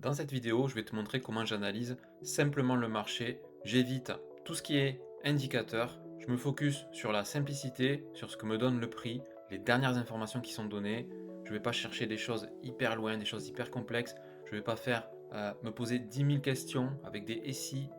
Dans cette vidéo, je vais te montrer comment j'analyse simplement le marché. J'évite tout ce qui est indicateur. Je me focus sur la simplicité, sur ce que me donne le prix, les dernières informations qui sont données. Je ne vais pas chercher des choses hyper loin, des choses hyper complexes. Je ne vais pas me poser 10 000 questions avec des et si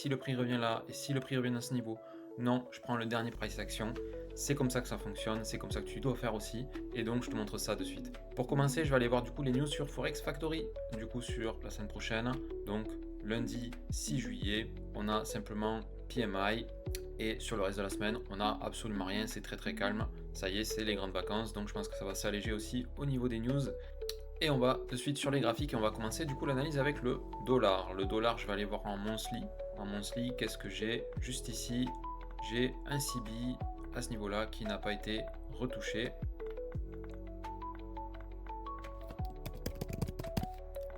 le prix revient là, et si le prix revient à ce niveau. Non, je prends le dernier price action. C'est comme ça que ça fonctionne, c'est comme ça que tu dois faire aussi. Et donc, je te montre ça de suite. Pour commencer, je vais aller voir du coup les news sur Forex Factory. Du coup, sur la semaine prochaine, donc lundi 6 juillet, on a simplement PMI. Et sur le reste de la semaine, on n'a absolument rien, c'est très très calme. Ça y est, c'est les grandes vacances, donc je pense que ça va s'alléger aussi au niveau des news. Et on va de suite sur les graphiques et on va commencer du coup l'analyse avec le dollar. Le dollar, je vais aller voir en monthly. En monthly, qu'est-ce que j'ai? Juste ici, j'ai un CB à ce niveau-là qui n'a pas été retouché.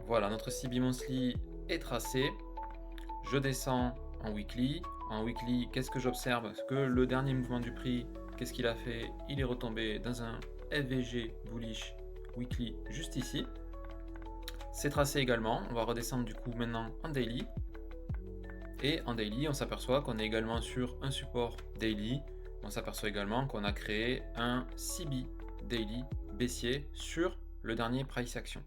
Voilà, notre CB monthly est tracé. Je descends en weekly. En weekly, qu'est-ce que j'observe? Que le dernier mouvement du prix, qu'est-ce qu'il a fait? Il est retombé dans un FVG bullish weekly juste ici. C'est tracé également. On va redescendre du coup maintenant en daily. Et en daily, on s'aperçoit qu'on est également sur un support daily. On s'aperçoit également qu'on a créé un CB daily baissier sur le dernier price action.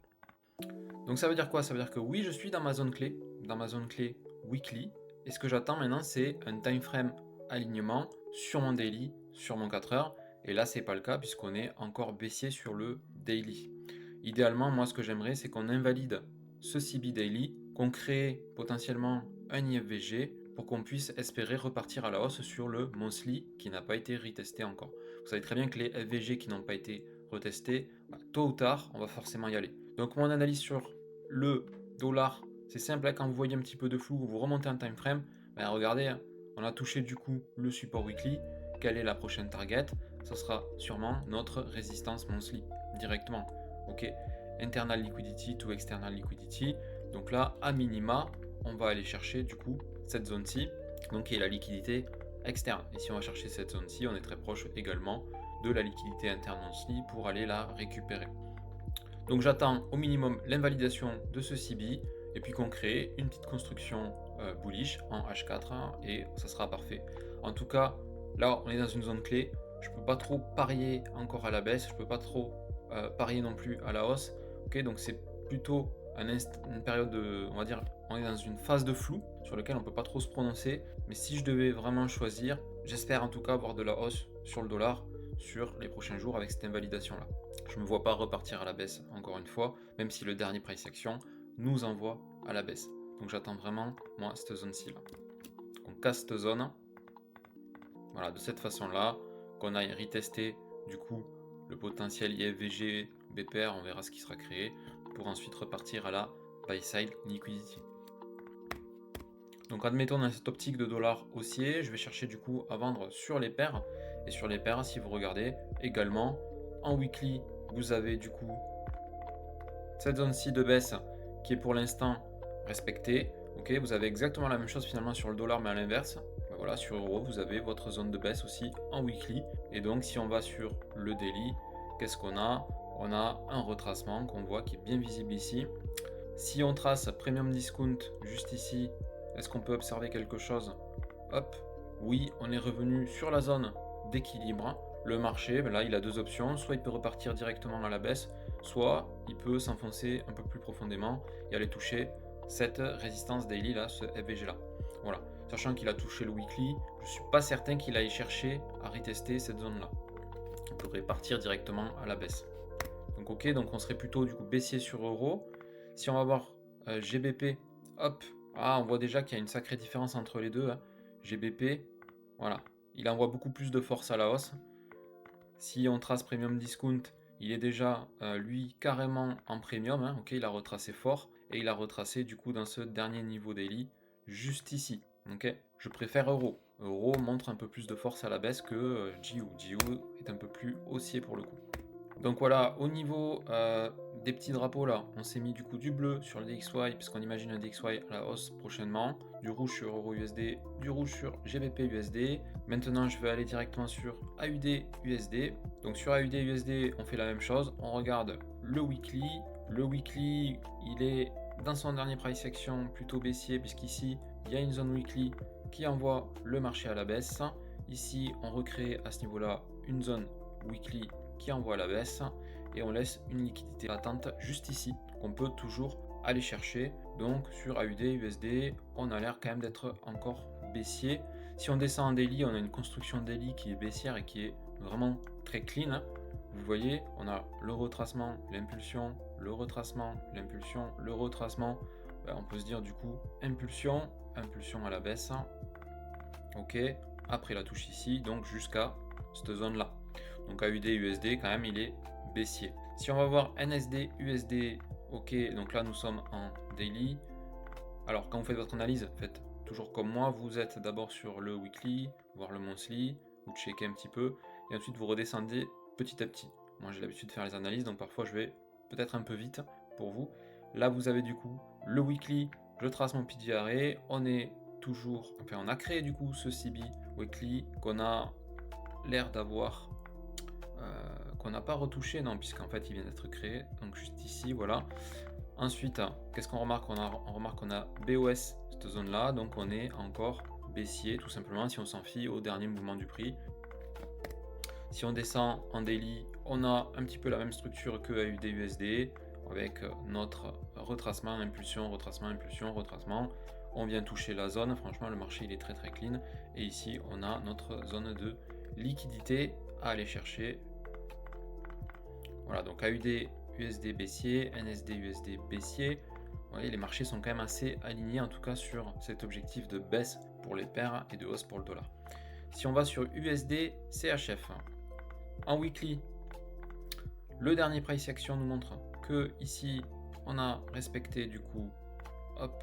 Donc ça veut dire quoi? Ça veut dire que oui, je suis dans ma zone clé weekly. Et ce que j'attends maintenant, c'est un time frame alignement sur mon daily, sur mon 4 heures. Et là, c'est pas le cas puisqu'on est encore baissier sur le daily. Idéalement, moi, ce que j'aimerais, c'est qu'on invalide ce CB daily, qu'on crée potentiellement un IFVG pour qu'on puisse espérer repartir à la hausse sur le monthly qui n'a pas été retesté encore. Vous savez très bien que les FVG qui n'ont pas été retestés, tôt ou tard, on va forcément y aller. Donc mon analyse sur le dollar, c'est simple, quand vous voyez un petit peu de flou, vous remontez un time frame, regardez, on a touché du coup le support weekly. Quelle est la prochaine target? Ça sera sûrement notre résistance monthly directement. Ok, internal liquidity to external liquidity. Donc là, à minima, on va aller chercher du coup cette zone-ci, donc qui est la liquidité externe. Et si on va chercher cette zone-ci, on est très proche également de la liquidité interne monthly pour aller la récupérer. Donc j'attends au minimum l'invalidation de ce CB et puis qu'on crée une petite construction bullish en H4 et ça sera parfait. En tout cas, là on est dans une zone clé. Je ne peux pas trop parier encore à la baisse, je ne peux pas trop parier non plus à la hausse. Ok, donc c'est plutôt une période de, on va dire, on est dans une phase de flou sur lequel on ne peut pas trop se prononcer. Mais si je devais vraiment choisir, j'espère en tout cas avoir de la hausse sur le dollar sur les prochains jours avec cette invalidation là. Je ne me vois pas repartir à la baisse encore une fois, même si le dernier price action nous envoie à la baisse. Donc j'attends vraiment moi cette zone-ci là. On casse cette zone. Voilà, de cette façon-là, qu'on aille retester du coup le potentiel IFVG BPR, on verra ce qui sera créé, pour ensuite repartir à la buy side liquidity. Donc admettons dans cette optique de dollar haussier, je vais chercher du coup à vendre sur les paires. Et sur les paires, si vous regardez également, en weekly, vous avez du coup cette zone-ci de baisse qui est pour l'instant respectée. Ok, vous avez exactement la même chose finalement sur le dollar mais à l'inverse. Voilà, sur euro, vous avez votre zone de baisse aussi en weekly. Et donc si on va sur le daily, qu'est-ce qu'on a? On a un retracement qu'on voit qui est bien visible ici. Si on trace premium discount juste ici, est-ce qu'on peut observer quelque chose? Hop, oui, on est revenu sur la zone d'équilibre. Le marché, là, il a deux options. Soit il peut repartir directement à la baisse, soit il peut s'enfoncer un peu plus profondément et aller toucher cette résistance daily, là, ce FVG là. Voilà. Sachant qu'il a touché le weekly, je ne suis pas certain qu'il aille chercher à retester cette zone-là. Il pourrait partir directement à la baisse. Donc ok, donc on serait plutôt du coup baissier sur euro. Si on va voir GBP, hop, on voit déjà qu'il y a une sacrée différence entre les deux. GBP, voilà, il envoie beaucoup plus de force à la hausse. Si on trace Premium Discount, il est déjà lui carrément en premium. Ok, il a retracé fort et il a retracé du coup dans ce dernier niveau daily juste ici. Ok, je préfère euro. Euro montre un peu plus de force à la baisse que GU. GU est un peu plus haussier pour le coup. Donc voilà, au niveau des petits drapeaux là, on s'est mis du coup du bleu sur le DXY, puisqu'on imagine un DXY à la hausse prochainement, du rouge sur Euro USD, du rouge sur GBP USD. Maintenant, je vais aller directement sur AUD USD. Donc sur AUD USD, on fait la même chose, on regarde le weekly. Le weekly, il est dans son dernier price action plutôt baissier, puisqu'ici il y a une zone weekly qui envoie le marché à la baisse. Ici on recrée à ce niveau là une zone weekly qui envoie à la baisse et on laisse une liquidité latente juste ici qu'on peut toujours aller chercher. Donc sur AUD USD on a l'air quand même d'être encore baissier. Si on descend en daily, on a une construction daily qui est baissière et qui est vraiment très clean. Vous voyez, on a le retracement, l'impulsion, le retracement, l'impulsion, le retracement. On peut se dire du coup impulsion, impulsion à la baisse. Ok, après la touche ici, donc jusqu'à cette zone là. Donc AUD USD quand même il est baissier. Si on va voir NSD USD, ok, donc là nous sommes en daily. Alors quand vous faites votre analyse, faites toujours comme moi, vous êtes d'abord sur le weekly, voire le monthly, vous checkez un petit peu, et ensuite vous redescendez petit à petit. Moi j'ai l'habitude de faire les analyses, donc parfois je vais peut-être un peu vite pour vous. Là vous avez du coup le weekly, je trace mon PDRA, on est toujours, enfin on a créé du coup ce CB weekly qu'on a l'air d'avoir, qu'on n'a pas retouché, non, puisqu'en fait il vient d'être créé, donc juste ici, voilà. Ensuite, qu'est-ce qu'on remarque? On remarque qu'on a BOS, cette zone-là, donc on est encore baissier, tout simplement, si on s'en fie au dernier mouvement du prix. Si on descend en daily, on a un petit peu la même structure que AUD USD, avec notre retracement, impulsion, retracement, impulsion, retracement. On vient toucher la zone, franchement le marché il est très très clean. Et ici on a notre zone de liquidité à aller chercher. Voilà, donc AUD USD baissier, NSD USD baissier. Vous voyez, les marchés sont quand même assez alignés, en tout cas sur cet objectif de baisse pour les paires et de hausse pour le dollar. Si on va sur USD CHF, en weekly, le dernier price action nous montre que ici on a respecté du coup hop,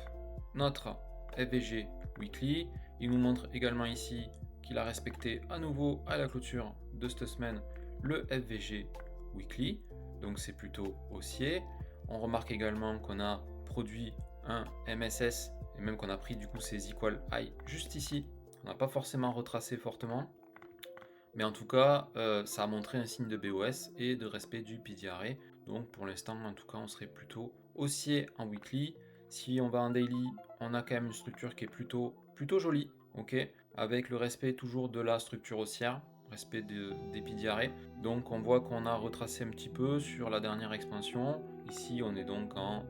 notre FVG weekly. Il nous montre également ici qu'il a respecté à nouveau à la clôture de cette semaine le FVG weekly, donc c'est plutôt haussier. On remarque également qu'on a produit un MSS et même qu'on a pris du coup ces equal high juste ici. On n'a pas forcément retracé fortement, mais en tout cas ça a montré un signe de BOS et de respect du PDRA. Donc pour l'instant en tout cas on serait plutôt haussier en weekly. Si on va en daily, on a quand même une structure qui est plutôt jolie, ok, avec le respect toujours de la structure haussière, respect des PDRA. Donc on voit qu'on a retracé un petit peu sur la dernière expansion. Ici on est donc en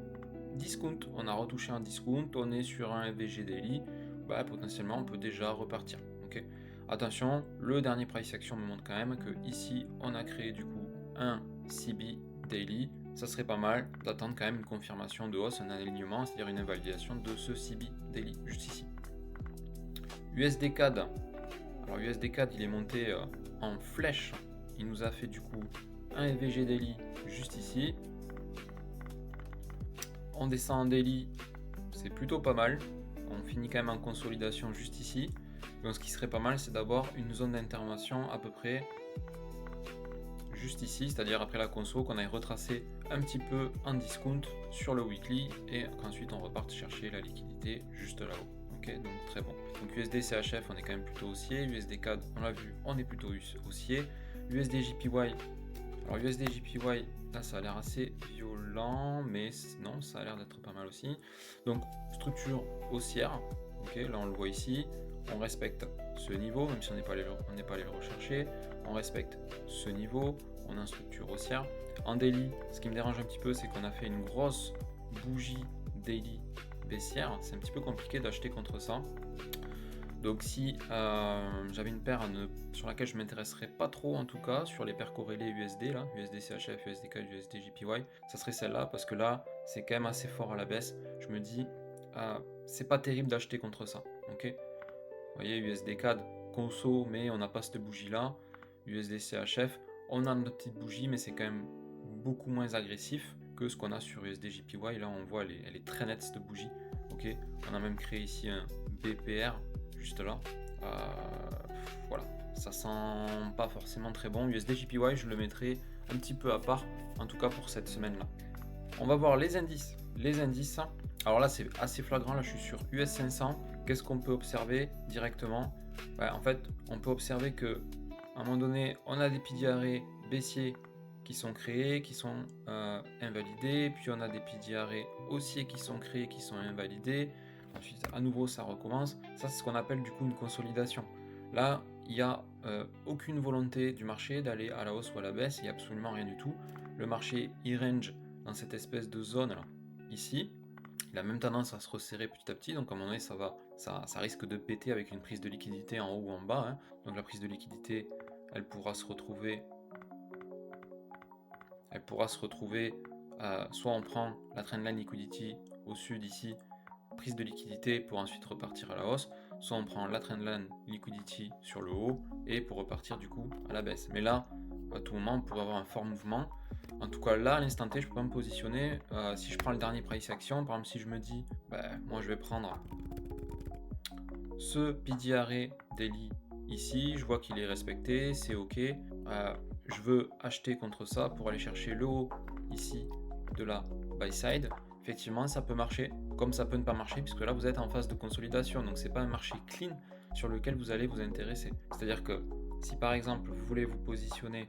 discount, on a retouché un discount, on est sur un FVG daily, potentiellement on peut déjà repartir. Ok. Attention, le dernier price action me montre quand même que ici on a créé du coup un CB daily. Ça serait pas mal d'attendre quand même une confirmation de hausse, un alignement, c'est-à-dire une invalidation de ce CB daily juste ici. USD CAD. Alors USD CAD il est monté en flèche. Il nous a fait du coup un FVG daily juste ici. On descend en daily, c'est plutôt pas mal. On finit quand même en consolidation juste ici. Donc ce qui serait pas mal, c'est d'avoir une zone d'intervention à peu près juste ici, c'est-à-dire après la conso, qu'on aille retracer un petit peu en discount sur le weekly et qu'ensuite on reparte chercher la liquidité juste là-haut. Ok, donc très bon. Donc USD CHF, on est quand même plutôt haussier. USD CAD, on l'a vu, on est plutôt haussier. USD JPY, alors USD JPY, là ça a l'air assez violent, mais non, ça a l'air d'être pas mal aussi. Donc structure haussière, ok, là on le voit ici. On respecte ce niveau, même si on n'est pas allé le rechercher. On respecte ce niveau, on a une structure haussière. En daily, ce qui me dérange un petit peu, c'est qu'on a fait une grosse bougie daily baissière. C'est un petit peu compliqué d'acheter contre ça. Donc si j'avais une paire sur laquelle je ne m'intéresserais pas trop, en tout cas, sur les paires corrélées USD, là, USD CHF, USD CAD, USD JPY, ça serait celle-là, parce que là, c'est quand même assez fort à la baisse. Je me dis, c'est pas terrible d'acheter contre ça, ok. Vous voyez, USD CAD, conso, mais on n'a pas cette bougie-là. USD CHF, on a notre petite bougie, mais c'est quand même beaucoup moins agressif que ce qu'on a sur USD JPY. Là, on voit, elle est très nette, cette bougie. Ok, on a même créé ici un BPR, juste là. Voilà, ça sent pas forcément très bon. USD JPY, je le mettrai un petit peu à part, en tout cas pour cette semaine-là. On va voir les indices. Les indices, alors là, c'est assez flagrant. Là, je suis sur US 500. Qu'est-ce qu'on peut observer directement? En fait, on peut observer que à un moment donné, on a des PDRA baissiers qui sont créés, qui sont invalidés, puis on a des PDR haussiers qui sont créés, qui sont invalidés, ensuite à nouveau ça recommence. Ça c'est ce qu'on appelle du coup une consolidation. Là il n'y a aucune volonté du marché d'aller à la hausse ou à la baisse, il n'y a absolument rien du tout. Le marché il range dans cette espèce de zone là, ici. Il a même tendance à se resserrer petit à petit, donc à un moment donné ça risque de péter avec une prise de liquidité en haut ou en bas, hein. Donc la prise de liquidité elle pourra se retrouver soit on prend la trendline liquidity au sud ici, prise de liquidité pour ensuite repartir à la hausse, soit on prend la trendline liquidity sur le haut et pour repartir du coup à la baisse. Mais là, à tout moment, on pourrait avoir un fort mouvement. En tout cas, là, à l'instant T, je peux pas me positionner. Si je prends le dernier price action, par exemple, si je me dis, moi je vais prendre ce PDR daily ici, je vois qu'il est respecté, c'est ok. Je veux acheter contre ça pour aller chercher le haut ici de la buy side. Effectivement, ça peut marcher, comme ça peut ne pas marcher, puisque là vous êtes en phase de consolidation, donc c'est pas un marché clean sur lequel vous allez vous intéresser. C'est-à-dire que si par exemple vous voulez vous positionner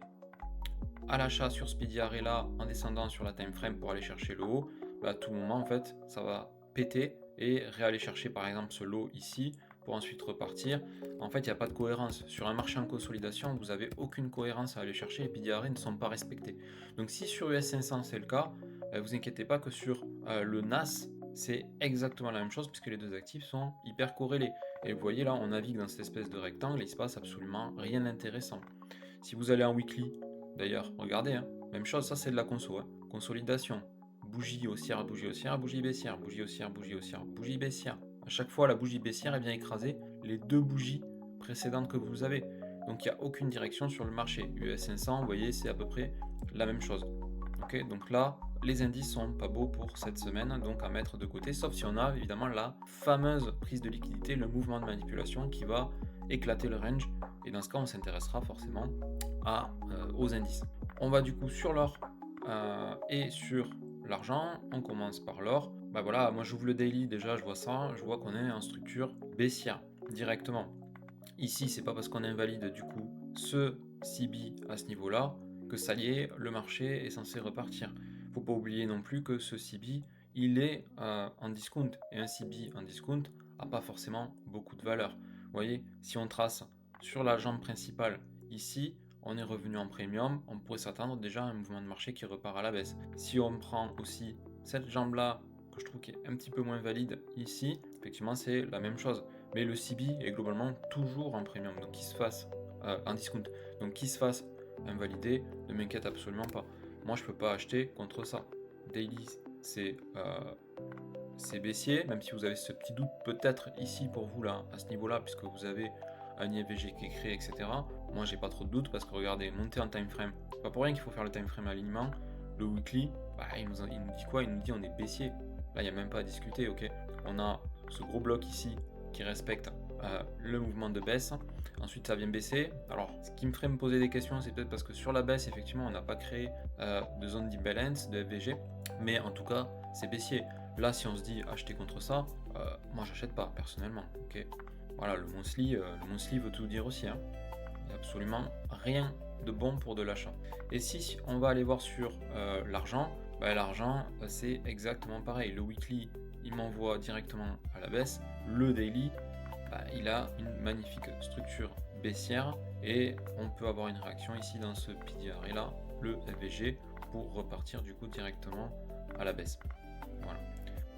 à l'achat sur ce PDR là en descendant sur la time frame pour aller chercher le haut, à tout moment en fait ça va péter et réaller chercher par exemple ce lot ici pour ensuite repartir. En fait, il n'y a pas de cohérence. Sur un marché en consolidation, vous n'avez aucune cohérence à aller chercher, les PDR ne sont pas respectés. Donc si sur US 500 c'est le cas, vous inquiétez pas que sur le NAS, c'est exactement la même chose puisque les deux actifs sont hyper corrélés. Et vous voyez là, on navigue dans cette espèce de rectangle et il ne se passe absolument rien d'intéressant. Si vous allez en weekly, d'ailleurs, regardez, hein, même chose, ça c'est de la conso, hein, consolidation, bougie haussière, bougie haussière, bougie baissière, bougie haussière, bougie haussière, bougie baissière. À chaque fois, la bougie baissière elle vient écraser les deux bougies précédentes que vous avez. Donc il n'y a aucune direction sur le marché. US 500, vous voyez, c'est à peu près la même chose. Ok, donc là, les indices sont pas beaux pour cette semaine, donc à mettre de côté, sauf si on a évidemment la fameuse prise de liquidité, le mouvement de manipulation qui va éclater le range. Et dans ce cas, on s'intéressera forcément aux indices. On va du coup sur l'or et sur l'argent. On commence par l'or. Voilà, moi j'ouvre le daily, déjà je vois ça, je vois qu'on est en structure baissière directement. Ici, c'est pas parce qu'on invalide du coup ce CB à ce niveau-là que ça y est, le marché est censé repartir. Faut pas oublier non plus que ce CB, il est en discount. Et un CB en discount n'a pas forcément beaucoup de valeur. Vous voyez, si on trace sur la jambe principale ici, on est revenu en premium, on pourrait s'attendre déjà à un mouvement de marché qui repart à la baisse. Si on prend aussi cette jambe-là, que je trouve qui est un petit peu moins valide ici, effectivement c'est la même chose. Mais le CB est globalement toujours en premium, donc qu'il se fasse en discount, donc qu'il se fasse invalider, ne m'inquiète absolument pas. Moi je peux pas acheter contre ça. Daily c'est baissier, même si vous avez ce petit doute peut-être ici pour vous là, à ce niveau-là, puisque vous avez un IFVG qui est créé, etc. Moi j'ai pas trop de doute parce que regardez, monter en time frame, c'est pas pour rien qu'il faut faire le time frame alignement. Le weekly, il nous dit quoi? Il nous dit on est baissier. Là il n'y a même pas à discuter, ok. On a ce gros bloc ici qui respecte le mouvement de baisse. Ensuite ça vient baisser. Alors ce qui me ferait me poser des questions, c'est peut-être parce que sur la baisse effectivement on n'a pas créé de zone d'imbalance de FVG, mais en tout cas c'est baissier. Là si on se dit acheter contre ça, moi j'achète pas personnellement, ok. Voilà, le monthly veut tout dire aussi, hein. Il n'y a absolument rien de bon pour de l'achat. Et si on va aller voir sur l'argent, l'argent c'est exactement pareil. Le weekly il m'envoie directement à la baisse. Le daily il a une magnifique structure baissière et on peut avoir une réaction ici dans ce PDR et là le FVG pour repartir du coup directement à la baisse. Voilà.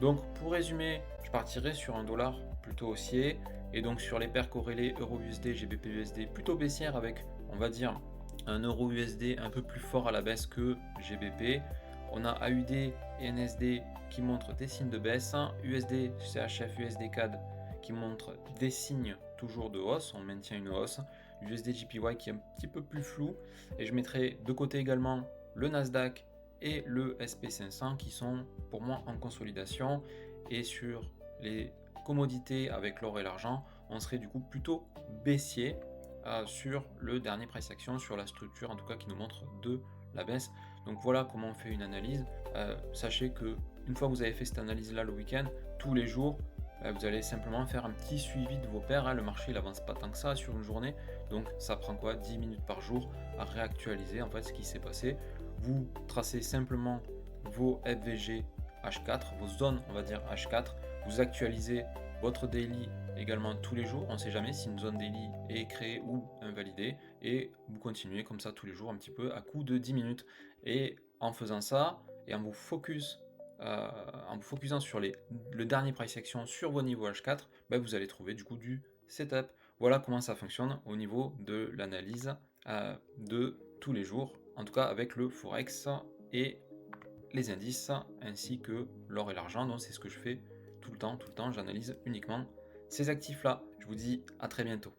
Donc pour résumer, je partirai sur un dollar plutôt haussier et donc sur les paires corrélées Euro-USD, GBP-USD plutôt baissière avec, on va dire, un Euro-USD un peu plus fort à la baisse que GBP. On a AUD et NSD qui montrent des signes de baisse, USD, CHF, USD CAD qui montrent des signes toujours de hausse, on maintient une hausse, l'USD JPY qui est un petit peu plus flou, et je mettrai de côté également le Nasdaq et le SP500 qui sont pour moi en consolidation, et sur les commodités avec l'or et l'argent, on serait du coup plutôt baissier sur le dernier price action, sur la structure en tout cas qui nous montre de la baisse. Donc voilà comment on fait une analyse. Sachez que une fois que vous avez fait cette analyse là le week-end, tous les jours vous allez simplement faire un petit suivi de vos paires, hein. Le marché il avance pas tant que ça sur une journée, donc ça prend quoi 10 minutes par jour à réactualiser en fait ce qui s'est passé. vous tracez simplement vos FVG H4, vos zones, on va dire H4, vous actualisez votre daily également tous les jours, on ne sait jamais si une zone daily est créée ou invalidée, et vous continuez comme ça tous les jours un petit peu à coup de 10 minutes. Et en faisant ça, et en vous focusant sur le dernier price action sur vos niveaux H4, bah vous allez trouver du coup du setup. Voilà comment ça fonctionne au niveau de l'analyse de tous les jours, en tout cas avec le Forex et les indices, ainsi que l'or et l'argent. Donc c'est ce que je fais tout le temps, j'analyse uniquement ces actifs-là. Je vous dis à très bientôt.